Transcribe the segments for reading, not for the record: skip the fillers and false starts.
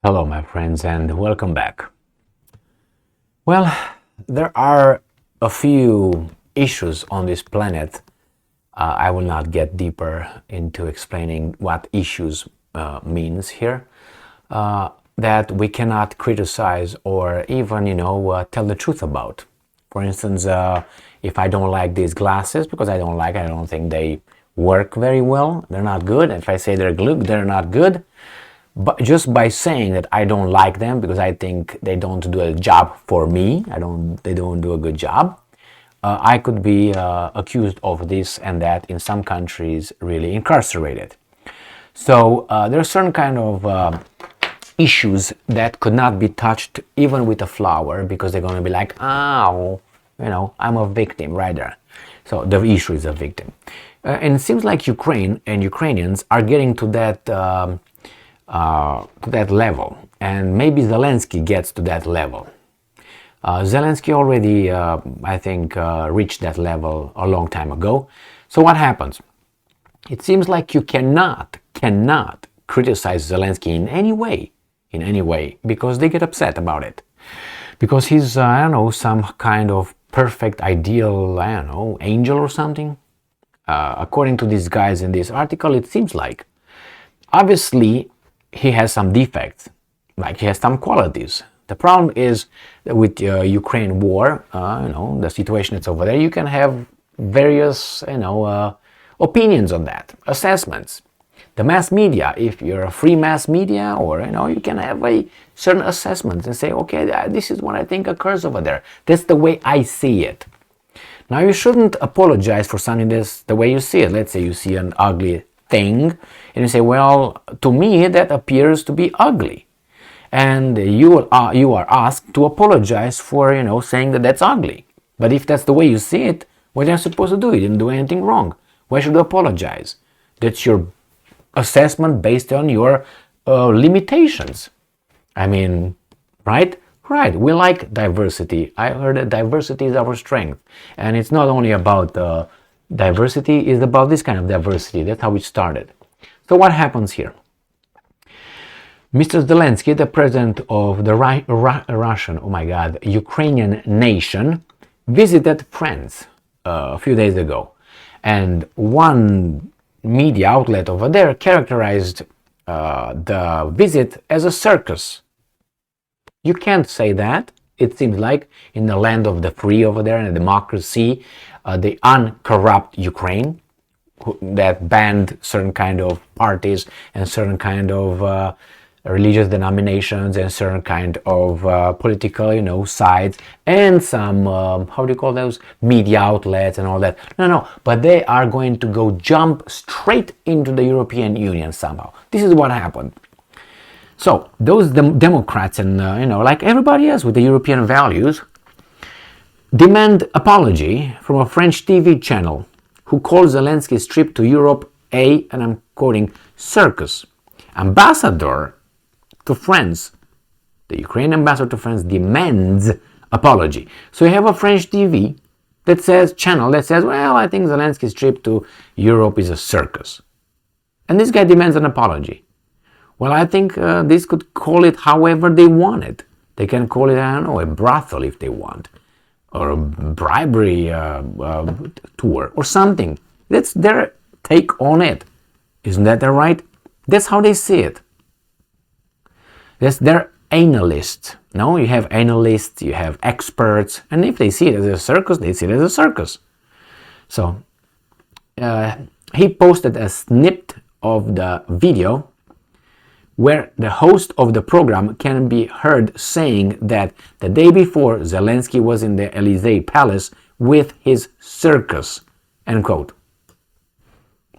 Hello, my friends, and welcome back. Well, there are a few issues on this planet. I will not get deeper into explaining what issues means here. That we cannot criticize or even, tell the truth about. For instance, if I don't like these glasses because I don't think they work very well. They're not good. If I say they're good, they're not good. But just by saying that I don't like them because I think they don't do a job for me, they don't do a good job, I could be accused of this and that, in some countries really incarcerated. So there are certain kind of issues that could not be touched even with a flower, because they're going to be like, oh, I'm a victim right there. So the issue is a victim. And it seems like Ukraine and Ukrainians are getting to that level, and maybe Zelensky gets to that level. Zelensky already, I think, reached that level a long time ago. So what happens? It seems like you cannot criticize Zelensky in any way, because they get upset about it. Because he's, some kind of perfect, ideal, angel or something. According to these guys in this article, it seems like. Obviously, he has some defects, like he has some qualities. The problem is that with Ukraine war, the situation that's over there, you can have various, opinions on that, assessments. The mass media, if you're a free mass media, or, you can have a certain assessments and say, okay, this is what I think occurs over there. That's the way I see it. Now, you shouldn't apologize for something that's the way you see it. Let's say you see an ugly thing, and you say, well, to me that appears to be ugly, and you are asked to apologize for saying that that's ugly. But if that's the way you see it, what are you supposed to do? You didn't do anything wrong. Why should you apologize? That's your assessment based on your limitations. I mean, right? We like diversity. I heard that diversity is our strength, and it's not only about diversity, is about this kind of diversity. That's how it started. So what happens here? Mr. Zelensky, the president of the Ukrainian nation, visited France a few days ago. And one media outlet over there characterized the visit as a circus. You can't say that. It seems like in the land of the free over there and the democracy, the uncorrupt Ukraine, that banned certain kind of parties and certain kind of religious denominations and certain kind of political, sides, and some, how do you call those, media outlets and all that. No, but they are going to go jump straight into the European Union somehow. This is what happened. So those Democrats and, like everybody else with the European values, demand apology from a French TV channel who called Zelensky's trip to Europe and I'm quoting, circus. Ambassador to France, the Ukrainian ambassador to France, demands apology. So you have a French TV channel that says, well, I think Zelensky's trip to Europe is a circus. And this guy demands an apology. Well, I think this could call it however they want it. They can call it, a brothel if they want, or a bribery tour, or something. That's their take on it. Isn't that right? That's how they see it. That's their analysts. No, you have analysts, you have experts, and if they see it as a circus, they see it as a circus. So, he posted a snippet of the video where the host of the program can be heard saying that the day before Zelensky was in the Elysee Palace with his circus, end quote.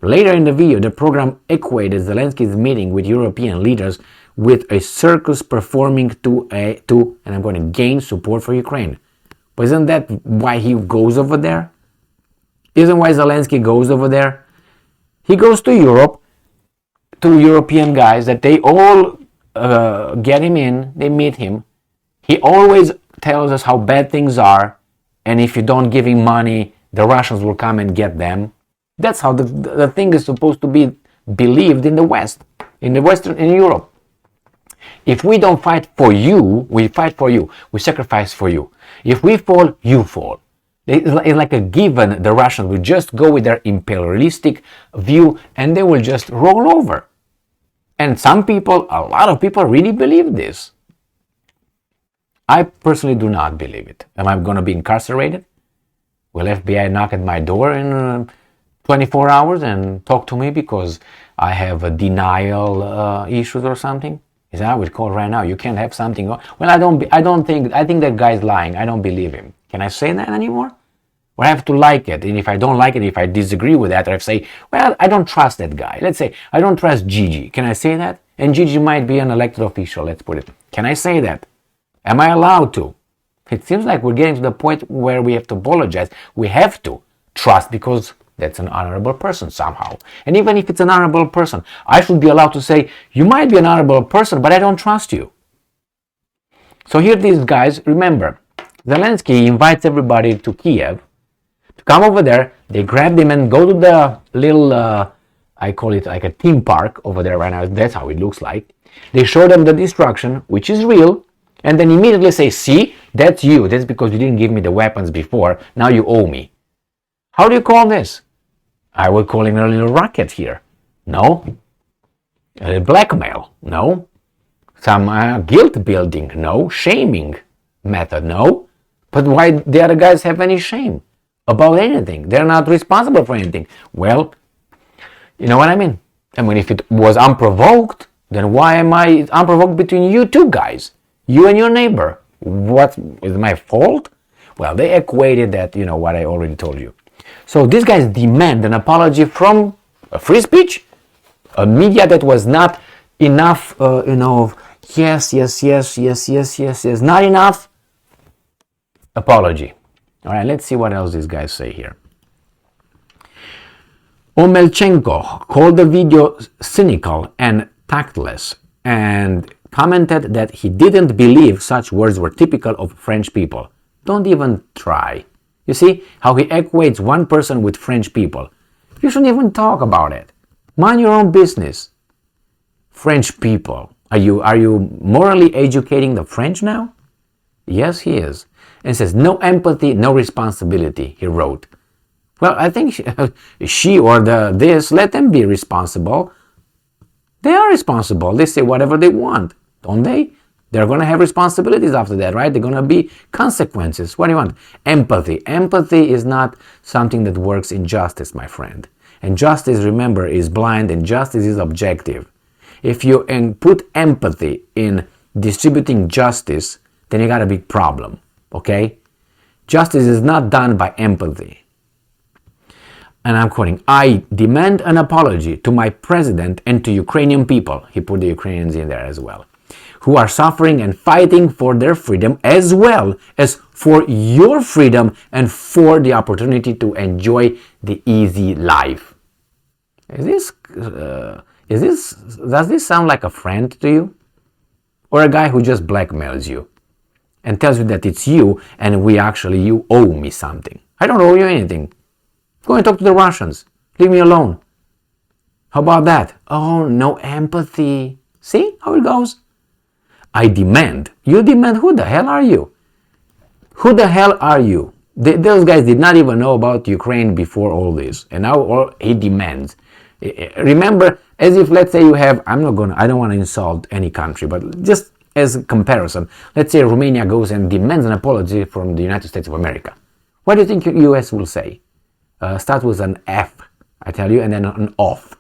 Later in the video, the program equated Zelensky's meeting with European leaders with a circus performing to and I'm going to gain support for Ukraine. But isn't that why he goes over there? Isn't why Zelensky goes over there? He goes to Europe, to European guys that they all get him in, they meet him. He always tells us how bad things are, and if you don't give him money, the Russians will come and get them. That's how the thing is supposed to be believed in the West, in Europe. If we don't fight for you, we fight for you. We sacrifice for you. If we fall, you fall. It's like a given. The Russians will just go with their imperialistic view and they will just roll over. And some people, a lot of people really believe this. I personally do not believe it. Am I going to be incarcerated? Will FBI knock at my door in 24 hours and talk to me because I have a denial issues or something? Is that I would call right now? You can't have something. Well, I think that guy's lying. I don't believe him. Can I say that anymore? Or I have to like it. And if I don't like it, if I disagree with that, or if I say, well, I don't trust that guy. Let's say, I don't trust Gigi. Can I say that? And Gigi might be an elected official, let's put it. Can I say that? Am I allowed to? It seems like we're getting to the point where we have to apologize. We have to trust because that's an honorable person somehow. And even if it's an honorable person, I should be allowed to say, you might be an honorable person, but I don't trust you. So here these guys, remember, Zelensky invites everybody to Kiev to come over there. They grab him and go to the little, I call it like a theme park over there right now. That's how it looks like. They show them the destruction, which is real. And then immediately say, see, that's you. That's because you didn't give me the weapons before. Now you owe me. How do you call this? I would call him a little racket here. No. Blackmail. No. Some guilt building. No. Shaming method. No. But why the other guys have any shame about anything? They're not responsible for anything. Well, you know what I mean? I mean, if it was unprovoked, then why am I unprovoked between you two guys? You and your neighbor. What is my fault? Well, they equated that, you know, what I already told you. So these guys demand an apology from a free speech, a media that was not enough, yes, not enough. Apology. All right, let's see what else these guys say here. Omelchenko called the video cynical and tactless and commented that he didn't believe such words were typical of French people. Don't even try. You see how he equates one person with French people. You shouldn't even talk about it. Mind your own business. French people. Are you morally educating the French now? Yes, he is. And says, no empathy, no responsibility, he wrote. Well, I think she or this, let them be responsible. They are responsible. They say whatever they want, don't they? They're going to have responsibilities after that, right? They're going to be consequences. What do you want? Empathy. Empathy is not something that works in justice, my friend. And justice, remember, is blind and justice is objective. If you put empathy in distributing justice, then you got a big problem, okay? Justice is not done by empathy. And I'm quoting, I demand an apology to my president and to Ukrainian people. He put the Ukrainians in there as well, who are suffering and fighting for their freedom as well as for your freedom and for the opportunity to enjoy the easy life. Does this sound like a friend to you? Or a guy who just blackmails you and tells you that it's you and you owe me something. I don't owe you anything. Go and talk to the Russians. Leave me alone. How about that? Oh, no empathy. See how it goes? I demand. You demand? Who the hell are you? Who the hell are you? Those guys did not even know about Ukraine before all this. And now he demands. Remember, as if, let's say you have, I don't want to insult any country, but just as a comparison, let's say Romania goes and demands an apology from the United States of America. What do you think US will say? Start with an F, I tell you, and then an off.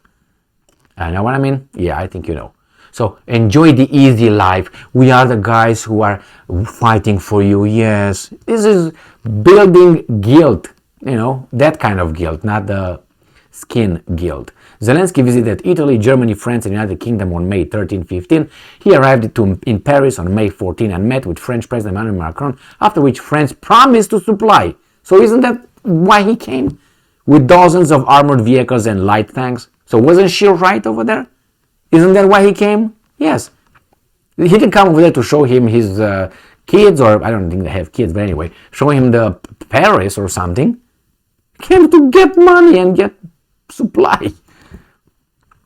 Know what I mean? Yeah, I think you know. So enjoy the easy life. We are the guys who are fighting for you. Yes, this is building guilt, that kind of guilt, not the skin guilt. Zelensky visited Italy, Germany, France, and United Kingdom on May 13-15. He arrived in Paris on May 14 and met with French President Emmanuel Macron, after which France promised to supply. So isn't that why he came? With dozens of armored vehicles and light tanks. So wasn't she right over there? Isn't that why he came? Yes. He didn't come over there to show him his kids, or I don't think they have kids, but anyway, show him the Paris or something. He came to get money and get supply.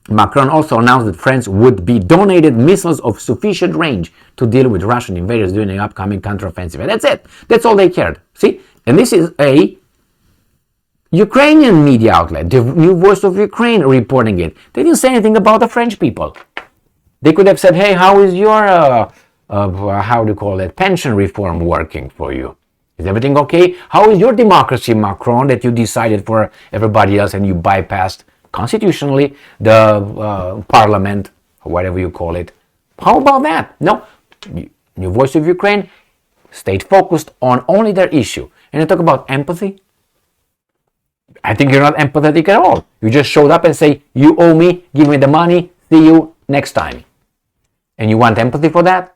Macron also announced that France would be donated missiles of sufficient range to deal with Russian invaders during the upcoming counteroffensive. And that's it. That's all they cared. See? And this is a Ukrainian media outlet, the New Voice of Ukraine, reporting it. They didn't say anything about the French people. They could have said, hey, how is your, how do you call it, pension reform working for you? Is everything okay? How is your democracy, Macron, that you decided for everybody else and you bypassed constitutionally the parliament, or whatever you call it? How about that? No. New Voice of Ukraine stayed focused on only their issue. And they talk about empathy. I think you're not empathetic at all. You just showed up and say, you owe me, give me the money, see you next time. And you want empathy for that?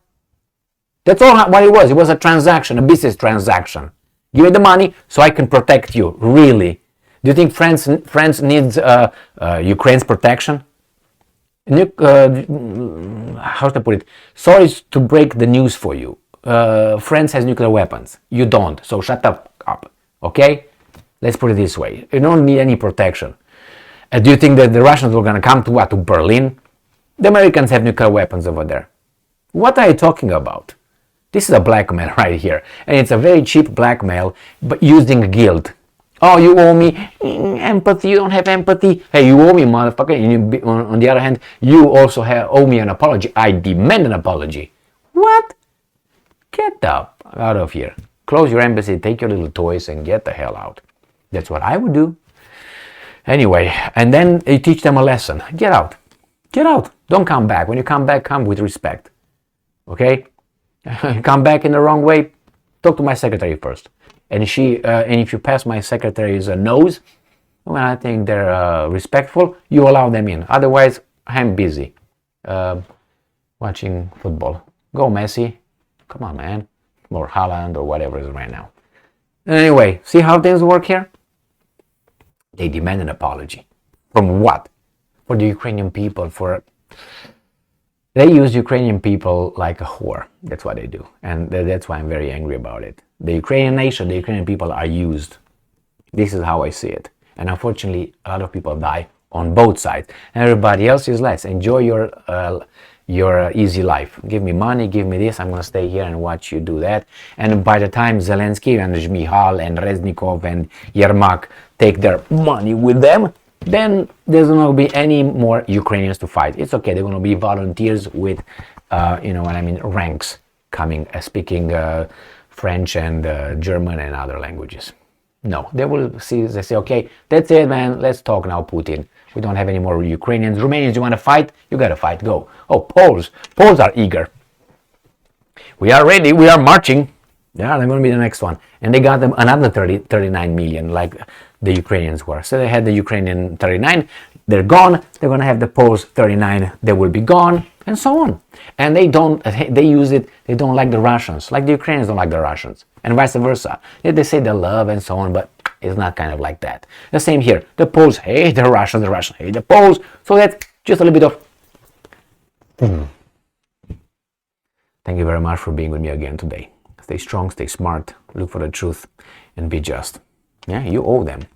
That's all what it was. It was a transaction, a business transaction. Give me the money so I can protect you. Really? Do you think France needs Ukraine's protection? How to put it? Sorry to break the news for you. France has nuclear weapons. You don't. So shut up. Okay? Let's put it this way. You don't need any protection. Do you think that the Russians are going to come to what? To Berlin? The Americans have nuclear weapons over there. What are you talking about? This is a blackmail right here. And it's a very cheap blackmail, but using guilt. Oh, you owe me empathy. You don't have empathy. Hey, you owe me, motherfucker. And on the other hand, you also owe me an apology. I demand an apology. What? Get out of here. Close your embassy, take your little toys, and get the hell out. That's what I would do. Anyway, and then you teach them a lesson. Get out. Get out. Don't come back. When you come back, come with respect. Okay? Come back in the wrong way, talk to my secretary first. And if you pass my secretary's nose, well, I think they're respectful, you allow them in. Otherwise, I'm busy watching football. Go Messi. Come on, man. Or Haaland or whatever it is right now. Anyway, see how things work here? They demand an apology. From what? For the Ukrainian people, They use Ukrainian people like a whore. That's what they do. And that's why I'm very angry about it. The Ukrainian nation, the Ukrainian people are used. This is how I see it. And unfortunately, a lot of people die on both sides. And everybody else is less. Enjoy your easy life. Give me money, give me this. I'm going to stay here and watch you do that. And by the time Zelensky and Zhmihal and Reznikov and Yermak take their money with them, then there's not going to be any more Ukrainians to fight. It's okay. They're going to be volunteers with, ranks coming, speaking French and German and other languages. No, they say, okay, that's it, man. Let's talk now, Putin. We don't have any more Ukrainians. Romanians, you want to fight? You got to fight. Go. Oh, Poles are eager. We are ready. We are marching. Yeah, they're going to be the next one. And they got them another 39 million, like the Ukrainians were. So they had the Ukrainian 39, they're gone. They're going to have the Poles 39, they will be gone, and so on. And they use it, they don't like the Russians, like the Ukrainians don't like the Russians, and vice versa. They say they love and so on, but it's not kind of like that. The same here. The Poles hate the Russians hate the Poles. So that's just a little bit of... Thank you very much for being with me again today. Stay strong, stay smart, look for the truth, and be just. Yeah, you owe them.